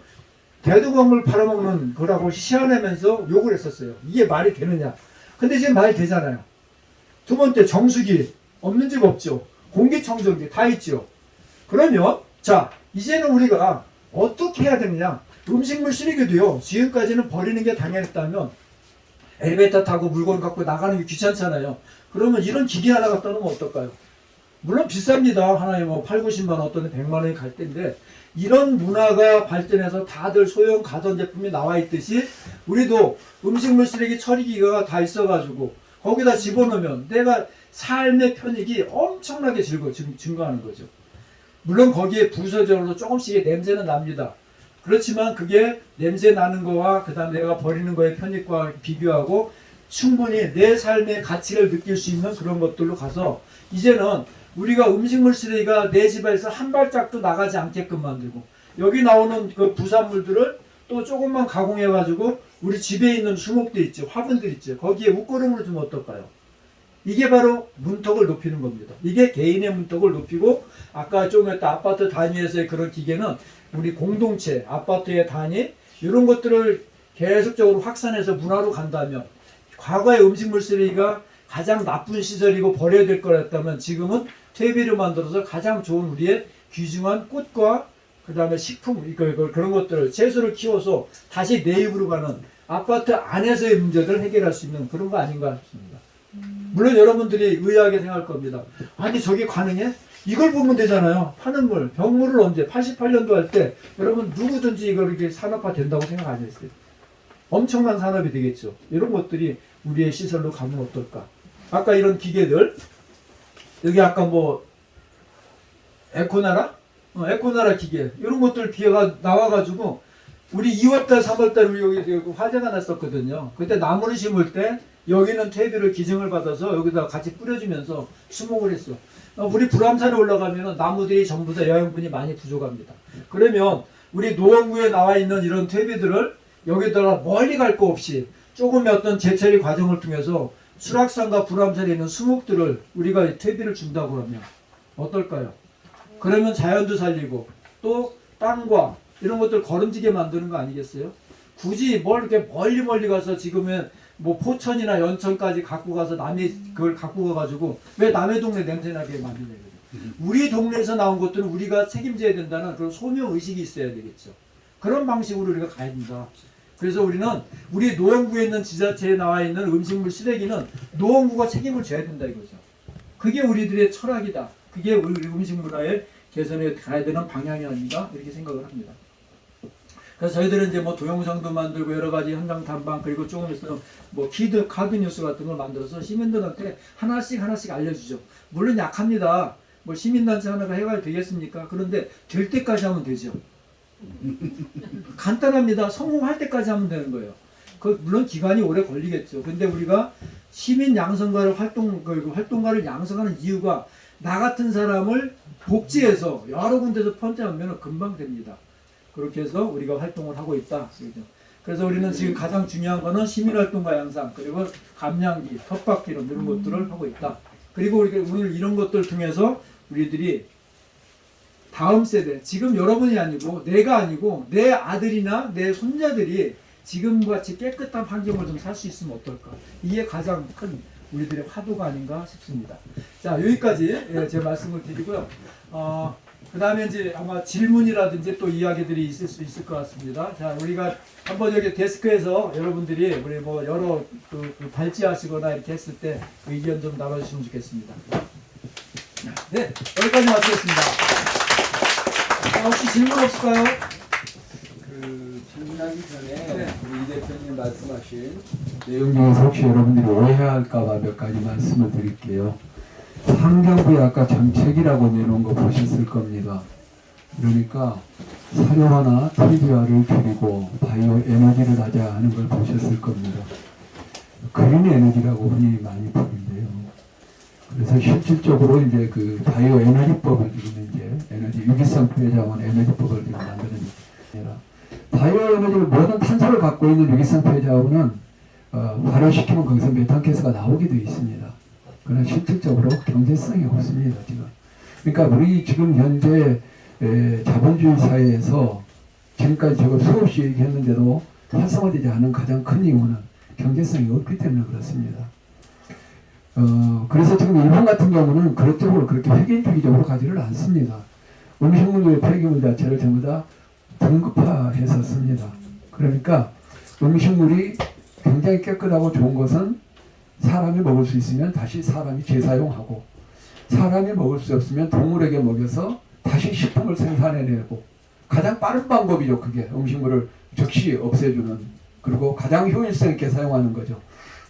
대두광물 팔아먹는 거라고 시한하면서 욕을 했었어요. 이게 말이 되느냐. 근데 지금 말이 되잖아요. 두 번째 정수기 없는 집 없죠. 공기청정기 다 있죠. 그러면 자 이제는 우리가 어떻게 해야 되느냐. 음식물 쓰레기도요. 지금까지는 버리는 게 당연했다면 엘리베이터 타고 물건 갖고 나가는 게 귀찮잖아요. 그러면 이런 기계 하나 갖다 놓으면 어떨까요? 물론 비쌉니다. 하나에 뭐 8, 90만 원 어떤 데 100만 원이 갈 텐데 이런 문화가 발전해서 다들 소형 가전제품이 나와 있듯이 우리도 음식물 쓰레기 처리기가 다 있어가지고 거기다 집어넣으면 내가 삶의 편익이 엄청나게 증가하는 거죠. 물론 거기에 부서적으로 조금씩의 냄새는 납니다. 그렇지만 그게 냄새 나는 거와 그 다음에 내가 버리는 거의 편익과 비교하고 충분히 내 삶의 가치를 느낄 수 있는 그런 것들로 가서 이제는 우리가 음식물 쓰레기가 내 집에서 한 발짝도 나가지 않게끔 만들고 여기 나오는 그 부산물들을 또 조금만 가공해 가지고 우리 집에 있는 수목들 있죠. 화분들 있죠. 거기에 웃거름으로 주면 어떨까요? 이게 바로 문턱을 높이는 겁니다. 이게 개인의 문턱을 높이고 아까 좀 했다 아파트 단위에서의 그런 기계는 우리 공동체, 아파트의 단위 이런 것들을 계속적으로 확산해서 문화로 간다면 과거의 음식물 쓰레기가 가장 나쁜 시설이고 버려야 될 거였다면 지금은 퇴비를 만들어서 가장 좋은 우리의 귀중한 꽃과 그 다음에 식품 그런 것들을 채소를 키워서 다시 내 입으로 가는 아파트 안에서의 문제들을 해결할 수 있는 그런 거 아닌가 싶습니다. 물론 여러분들이 의아하게 생각할 겁니다. 아니 저게 가능해? 이걸 보면 되잖아요. 파는 물, 병물을 언제 88년도 할 때 여러분 누구든지 이걸 이렇게 산업화 된다고 생각 안 했어요. 엄청난 산업이 되겠죠. 이런 것들이 우리의 시설로 가면 어떨까? 아까 이런 기계들 여기 아까 뭐 에코나라? 에코나라 기계 이런 것들 기회가 나와가지고 우리 2월달 3월달 우리 여기 화재가 났었거든요. 그때 나무를 심을 때 여기는 퇴비를 기증을 받아서 여기다 같이 뿌려주면서 수목을 했어. 우리 불암산에 올라가면 나무들이 전부 다 영양분이 많이 부족합니다. 그러면 우리 노원구에 나와 있는 이런 퇴비들을 여기다가 멀리 갈 거 없이 조금의 어떤 재처리 과정을 통해서 수락산과 불암산에 있는 수목들을 우리가 퇴비를 준다고 하면 어떨까요? 그러면 자연도 살리고 또 땅과 이런 것들 거름지게 만드는 거 아니겠어요? 굳이 뭘 이렇게 멀리 가서 지금은 뭐 포천이나 연천까지 갖고 가서 남의 그걸 갖고 가가지고 왜 남의 동네 냄새나게 만드냐 이거죠. 우리 동네에서 나온 것들은 우리가 책임져야 된다는 그런 소명 의식이 있어야 되겠죠. 그런 방식으로 우리가 가야 된다. 그래서 우리는 우리 노원구에 있는 지자체에 나와 있는 음식물 쓰레기는 노원구가 책임을 져야 된다 이거죠. 그게 우리들의 철학이다. 그게 우리 음식 문화의 개선에 가야 되는 방향이 아닌가 이렇게 생각을 합니다. 그래서 저희들은 이제 뭐 동영상도 만들고 여러 가지 현장 탐방 그리고 조금 있으면 뭐 카드 뉴스 같은 걸 만들어서 시민들한테 하나씩 알려주죠. 물론 약합니다. 뭐 시민단체 하나가 해가 되겠습니까? 그런데 될 때까지 하면 되죠. 간단합니다. 성공할 때까지 하면 되는 거예요. 물론 기간이 오래 걸리겠죠. 근데 우리가 시민 양성가를 활동가를 양성하는 이유가 나 같은 사람을 복지해서 여러 군데서 펀치하면 금방 됩니다. 그렇게 해서 우리가 활동을 하고 있다. 그래서 우리는 지금 가장 중요한 거는 시민활동가 양상 그리고 감량기, 텃밭기름 이런 것들을 하고 있다. 그리고 우리가 오늘 이런 것들 통해서 우리들이 다음 세대, 지금 여러분이 아니고 내가 아니고 내 아들이나 내 손자들이 지금같이 깨끗한 환경을 좀 살 수 있으면 어떨까? 이게 가장 큰 우리들의 화두가 아닌가 싶습니다. 자, 여기까지 제 말씀을 드리고요. 그 다음에 이제 아마 질문이라든지 또 이야기들이 있을 수 있을 것 같습니다. 자, 우리가 한번 여기 데스크에서 여러분들이 우리 뭐 여러 발제하시거나 이렇게 했을 때 의견 좀 나눠주시면 좋겠습니다. 네, 여기까지 마치겠습니다. 혹시 질문 없을까요? 질문하기 전에 네. 우리 이 대표님 말씀하신 내용 중에서 혹시 여러분들이 오해할까봐 몇 가지 말씀을 드릴게요. 환경부에 아까 정책이라고 내놓은 거 보셨을 겁니다. 그러니까 사료화나 TV화를 줄이고 바이오 에너지를 하자 하는 걸 보셨을 겁니다. 그린 에너지라고 흔히 많이 부른대요. 그래서 실질적으로 이제 그 바이오 에너지법을 지금 이제 에너지 유기성 폐자원 에너지법을 지금 만드는 아니라 바이오 에너지를 모든 탄소를 갖고 있는 유기성 폐자원은 발효시키면 거기서 메탄가스가 나오게 되어 있습니다. 그러나 실질적으로 경제성이 없습니다 지금. 그러니까 우리 지금 현재 자본주의 사회에서 지금까지 제가 수없이 얘기했는데도 활성화되지 않은 가장 큰 이유는 경제성이 없기 때문에 그렇습니다. 그래서 지금 일본 같은 경우는 그쪽으로 그렇게 획일주의적으로 가지를 않습니다. 음식물의 폐기물 자체를 전부 다 등급화해서 씁니다. 그러니까 음식물이 굉장히 깨끗하고 좋은 것은 사람이 먹을 수 있으면 다시 사람이 재사용하고 사람이 먹을 수 없으면 동물에게 먹여서 다시 식품을 생산해내고 가장 빠른 방법이죠. 그게 음식물을 즉시 없애주는 그리고 가장 효율성 있게 사용하는 거죠.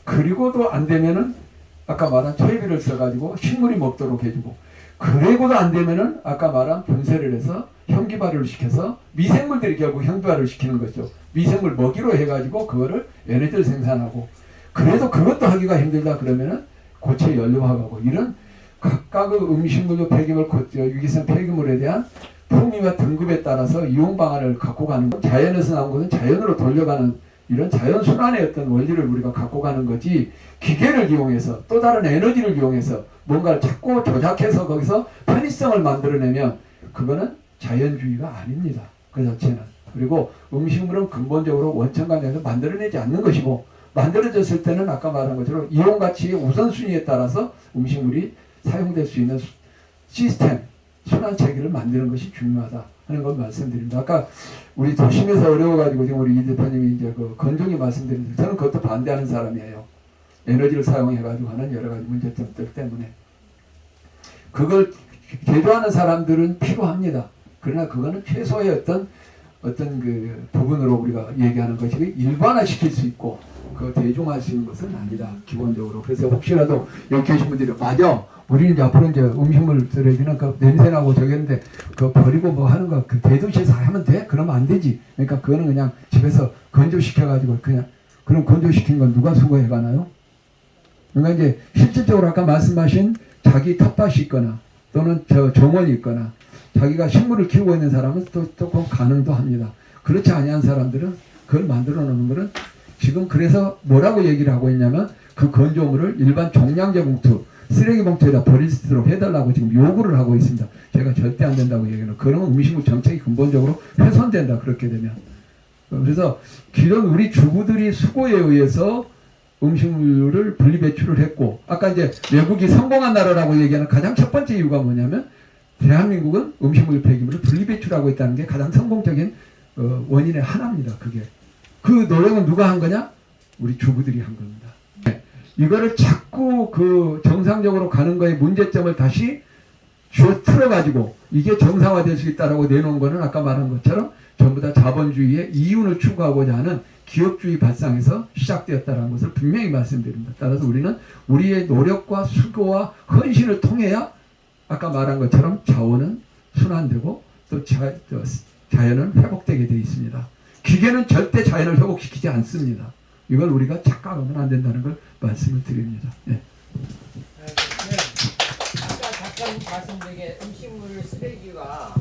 그리고도 안 되면은 아까 말한 퇴비를 써가지고 식물이 먹도록 해주고 그리고도 안 되면은 아까 말한 분쇄를 해서 현기발효를 시켜서 미생물들이 결국 현기발효를 시키는 거죠. 미생물 먹이로 해가지고 그거를 에너지를 생산하고 그래도 그것도 하기가 힘들다 그러면은 고체 연료화하고 이런 각각의 음식물로 폐기물, 유기성 폐기물에 대한 품위와 등급에 따라서 이용 방안을 갖고 가는 것. 자연에서 나온 것은 자연으로 돌려가는 이런 자연순환의 어떤 원리를 우리가 갖고 가는 거지 기계를 이용해서 또 다른 에너지를 이용해서 뭔가를 자꾸 조작해서 거기서 편의성을 만들어내면 그거는 자연주의가 아닙니다. 그 자체는. 그리고 음식물은 근본적으로 원천간에서 만들어내지 않는 것이고 만들어졌을 때는 아까 말한 것처럼 이용가치의 우선순위에 따라서 음식물이 사용될 수 있는 시스템, 순환체계를 만드는 것이 중요하다 하는 걸 말씀드립니다. 아까 우리 도심에서 어려워가지고 지금 우리 이 대표님이 이제 그 건조기 말씀드렸는데 저는 그것도 반대하는 사람이에요. 에너지를 사용해가지고 하는 여러 가지 문제점들 때문에. 그걸 제조하는 사람들은 필요합니다. 그러나 그거는 최소의 어떤 그 부분으로 우리가 얘기하는 것이 일반화시킬 수 있고 그 대중화할 수 있는 것은 아니다. 기본적으로. 그래서 혹시라도 여기 계신 분들이 맞아. 우리는 이제 앞으로 이제 음식물 쓰레기는 그 냄새나고 저겠는데 그 버리고 뭐 하는 거 그 대도시에서 하면 돼? 그러면 안 되지. 그러니까 그거는 그냥 집에서 건조시켜가지고 그냥 그럼 건조시킨 건 누가 수거해 가나요? 그러니까 이제 실질적으로 아까 말씀하신 자기 텃밭이 있거나 또는 정원이 있거나 자기가 식물을 키우고 있는 사람은 또 조금 가능도 합니다. 그렇지 아니한 사람들은 그걸 만들어 놓는 거는 지금 그래서 뭐라고 얘기를 하고 있냐면 그 건조물을 일반 종량제 봉투 쓰레기 봉투에다 버릴 수 있도록 해달라고 지금 요구를 하고 있습니다. 제가 절대 안 된다고 얘기해요. 그러면 음식물 정책이 근본적으로 훼손된다. 그렇게 되면. 그래서 기존 우리 주부들이 수고에 의해서 음식물을 분리배출을 했고, 아까 이제 외국이 성공한 나라라고 얘기하는 가장 첫 번째 이유가 뭐냐면 대한민국은 음식물 폐기물을 분리배출하고 있다는 게 가장 성공적인 원인의 하나입니다. 그게. 그 노력은 누가 한 거냐? 우리 주부들이 한 겁니다. 이거를 자꾸 그 정상적으로 가는 거에 문제점을 다시 쥐어 틀어가지고 이게 정상화될 수 있다라고 내놓은 거는 아까 말한 것처럼 전부 다 자본주의의 이윤을 추구하고자 하는 기업주의 발상에서 시작되었다는 것을 분명히 말씀드립니다. 따라서 우리는 우리의 노력과 수고와 헌신을 통해야 아까 말한 것처럼 자원은 순환되고 또 자연은 회복되게 되어 있습니다. 기계는 절대 자연을 회복시키지 않습니다. 이걸 우리가 착각하면 안 된다는 걸 말씀을 드립니다. 네. 아까 잠깐 말씀드린 음식물 쓰레기가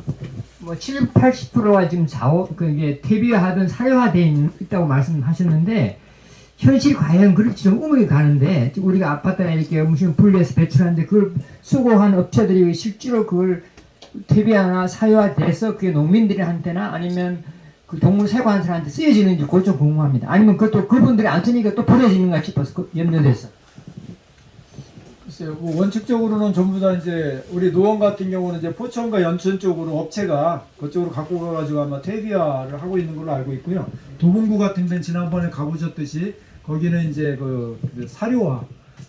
뭐 70, 80%가 지금 그게 퇴비화하든 사료화되어 있다고 말씀하셨는데 현실이 과연 그렇지 좀 의문이 가는데 우리가 아파트나 이렇게 음식물 분리해서 배출하는데 그걸 수거한 업체들이 실제로 그걸 퇴비화나 사료화돼서 그게 농민들한테나 아니면 그 동물 세관한 사람한테 쓰여지는지 그걸 좀 궁금합니다. 아니면 그것도 그분들이 안 쓰니까 또 버려지는가 싶어서 그 염려돼서. 글쎄요, 뭐 원칙적으로는 전부 다 이제 우리 노원 같은 경우는 이제 포천과 연천 쪽으로 업체가 그쪽으로 갖고 가가지고 아마 퇴비화를 하고 있는 걸로 알고 있고요. 도봉구 같은 데는 지난번에 가보셨듯이 거기는 이제 그 사료화,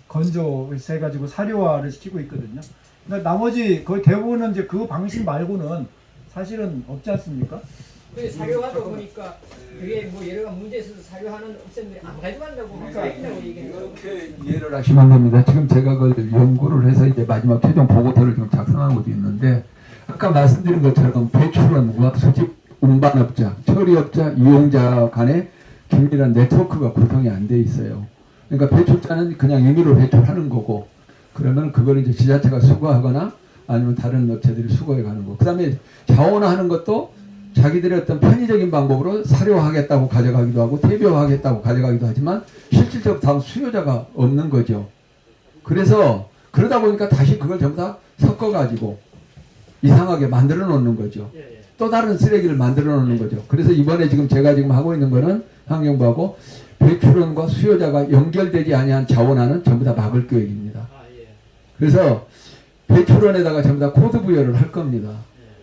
건조해가지고 사료화를 시키고 있거든요. 그러니까 나머지 거의 대부분은 이제 그 방식 말고는 사실은 없지 않습니까? 그 사료화도 보니까 그게 뭐 여러 가지 문제 있어서 사료하는 업체들이 안 가져간다고 막 사기라고 얘기해요. 이렇게 이해를 하시면 됩니다. 지금 제가 그 연구를 해서 이제 마지막 최종 보고서를 지금 작성한 것도 있는데 아까 말씀드린 것처럼 배출원과 수집 운반업자, 처리업자, 이용자 간의 긴밀한 네트워크가 구성이 안 돼 있어요. 그러니까 배출자는 그냥 임의로 배출하는 거고 그러면 그걸 이제 지자체가 수거하거나 아니면 다른 업체들이 수거해 가는 거. 그 다음에 자원화하는 것도 자기들의 어떤 편의적인 방법으로 사료하겠다고 가져가기도 하고 퇴비화하겠다고 가져가기도 하지만 실질적으로 다음 수요자가 없는 거죠. 그래서 그러다 보니까 다시 그걸 전부 다 섞어가지고 이상하게 만들어 놓는 거죠. 또 다른 쓰레기를 만들어 놓는 거죠. 그래서 이번에 지금 제가 지금 하고 있는 거는 환경부하고 배출원과 수요자가 연결되지 아니한 자원화는 전부 다 막을 계획입니다. 그래서 배출원에다가 전부 다 코드 부여를 할 겁니다.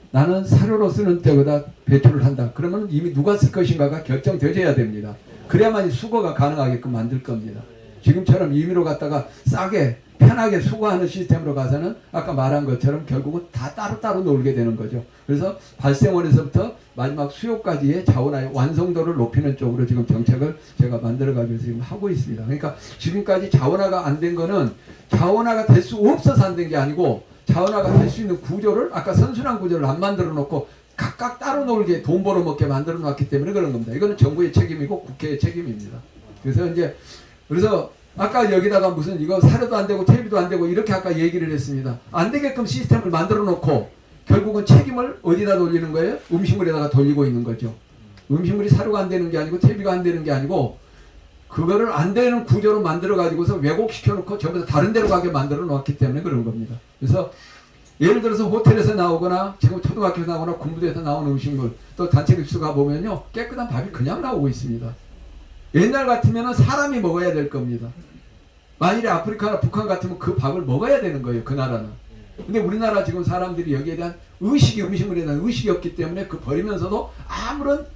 나는 사료로 쓰는 때보다 배출을 한다. 그러면 이미 누가 쓸 것인가가 결정되어야 됩니다. 그래야만 수거가 가능하게끔 만들 겁니다. 지금처럼 임의로 갖다가 싸게 편하게 수거하는 시스템으로 가서는 아까 말한 것처럼 결국은 다 따로따로 놀게 되는 거죠. 그래서 발생원에서부터 마지막 수요까지의 자원화의 완성도를 높이는 쪽으로 지금 정책을 제가 만들어가면서 지금 하고 있습니다. 그러니까 지금까지 자원화가 안 된 거는 자원화가 될 수 없어서 안 된 게 아니고 자원화가 될 수 있는 구조를 아까 선순환 구조를 안 만들어 놓고 각각 따로 놀게 돈 벌어먹게 만들어 놨기 때문에 그런 겁니다. 이거는 정부의 책임이고 국회의 책임입니다. 그래서 아까 여기다가 무슨 이거 사료도 안 되고 퇴비도 안 되고 이렇게 아까 얘기를 했습니다. 안 되게끔 시스템을 만들어 놓고 결국은 책임을 어디다 돌리는 거예요? 음식물에다가 돌리고 있는 거죠. 음식물이 사료가 안 되는 게 아니고 퇴비가 안 되는 게 아니고 그거를 안 되는 구조로 만들어 가지고서 왜곡시켜 놓고 전부 다 다른 데로 가게 만들어 놓았기 때문에 그런 겁니다. 그래서 예를 들어서 호텔에서 나오거나 지금 초등학교에서 나오거나 군부대에서 나오는 음식물 또 단체 급수 가보면요 깨끗한 밥이 그냥 나오고 있습니다. 옛날 같으면 사람이 먹어야 될 겁니다. 만일에 아프리카나 북한 같으면 그 밥을 먹어야 되는 거예요. 그 나라는. 근데 우리나라 지금 사람들이 여기에 대한 의식이 음식물에 대한 의식이 없기 때문에 그 버리면서도 아무런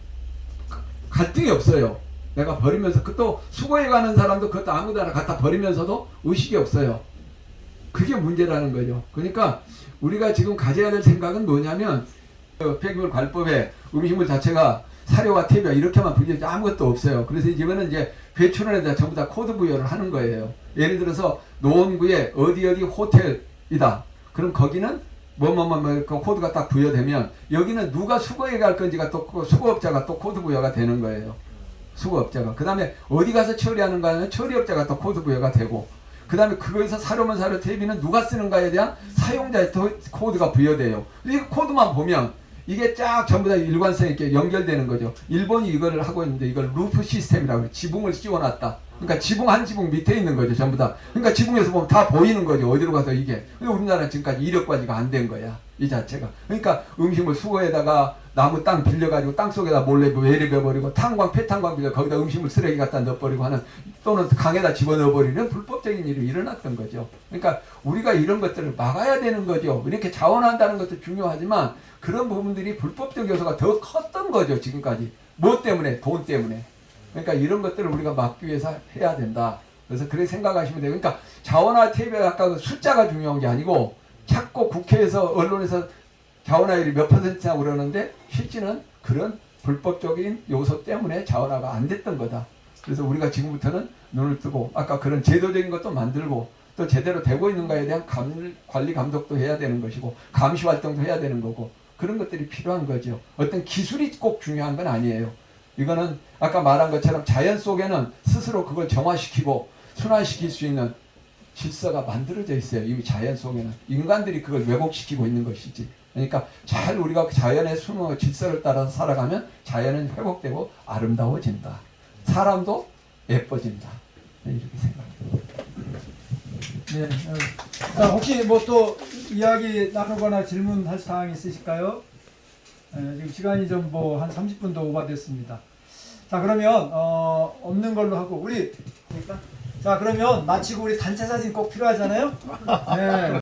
갈등이 없어요. 내가 버리면서 그 또 수거해 가는 사람도 그것도 아무데나 갖다 버리면서도 의식이 없어요. 그게 문제라는 거죠. 그러니까 우리가 지금 가져야 될 생각은 뭐냐면 폐기물 관리법에 음식물 자체가 사료와 퇴비와 이렇게만 분리되지 아무것도 없어요. 그래서 이번은 이제 배출원에다 전부 다 코드 부여를 하는 거예요. 예를 들어서 노원구에 어디 호텔이다. 그럼 거기는 그 코드가 딱 부여되면 여기는 누가 수거해 갈 건지가 또 수거업자가 또 코드 부여가 되는 거예요. 수거업자가. 그 다음에 어디 가서 처리하는가 하면 처리업자가 또 코드 부여가 되고 그 다음에 그거에서 사료면 사료 퇴비는 누가 쓰는가에 대한 사용자의 코드가 부여돼요. 이 코드만 보면 이게 쫙 전부 다 일관성 있게 연결되는 거죠. 일본이 이거를 하고 있는데 이걸 루프 시스템이라고 해요. 지붕을 씌워놨다. 그러니까 지붕 한 지붕 밑에 있는 거죠, 전부 다. 그러니까 지붕에서 보면 다 보이는 거죠, 어디로 가서 이게. 근데 우리나라는 지금까지 이력 관리가 안 된 거야, 이 자체가. 그러니까 음식물 수거에다가 나무 땅 빌려가지고 땅 속에다 몰래 외래벼버리고 탄광, 폐탄광 빌려 거기다 음식물 쓰레기 갖다 넣어버리고 하는, 또는 강에다 집어넣어버리는 불법적인 일이 일어났던 거죠. 그러니까 우리가 이런 것들을 막아야 되는 거죠. 이렇게 자원한다는 것도 중요하지만 그런 부분들이 불법적 요소가 더 컸던 거죠, 지금까지. 뭐 때문에? 돈 때문에. 그러니까 이런 것들을 우리가 막기 위해서 해야 된다. 그래서 그렇게 생각하시면 돼요. 그러니까 자원화 TV가 아까 그 숫자가 중요한 게 아니고 자꾸 국회에서 언론에서 자원화율이 몇 %냐고 그러는데 실제는 그런 불법적인 요소 때문에 자원화가 안 됐던 거다. 그래서 우리가 지금부터는 눈을 뜨고 아까 그런 제도적인 것도 만들고 또 제대로 되고 있는가에 대한 관리 감독도 해야 되는 것이고 감시 활동도 해야 되는 거고 그런 것들이 필요한 거죠. 어떤 기술이 꼭 중요한 건 아니에요. 이거는 아까 말한 것처럼 자연 속에는 스스로 그걸 정화시키고 순환시킬 수 있는 질서가 만들어져 있어요. 이 자연 속에는. 인간들이 그걸 왜곡시키고 있는 것이지. 그러니까 잘 우리가 자연의 순호 질서를 따라서 살아가면 자연은 회복되고 아름다워진다. 사람도 예뻐진다. 이렇게 생각합니다. 네. 자, 혹시 뭐 또 이야기 나누거나 질문할 사항 있으실까요? 지금 시간이 좀 뭐 한 30분도 오버됐습니다. 자, 그러면 없는 걸로 하고 우리 자, 그러면 마치고 우리 단체 사진 꼭 필요하잖아요. 네.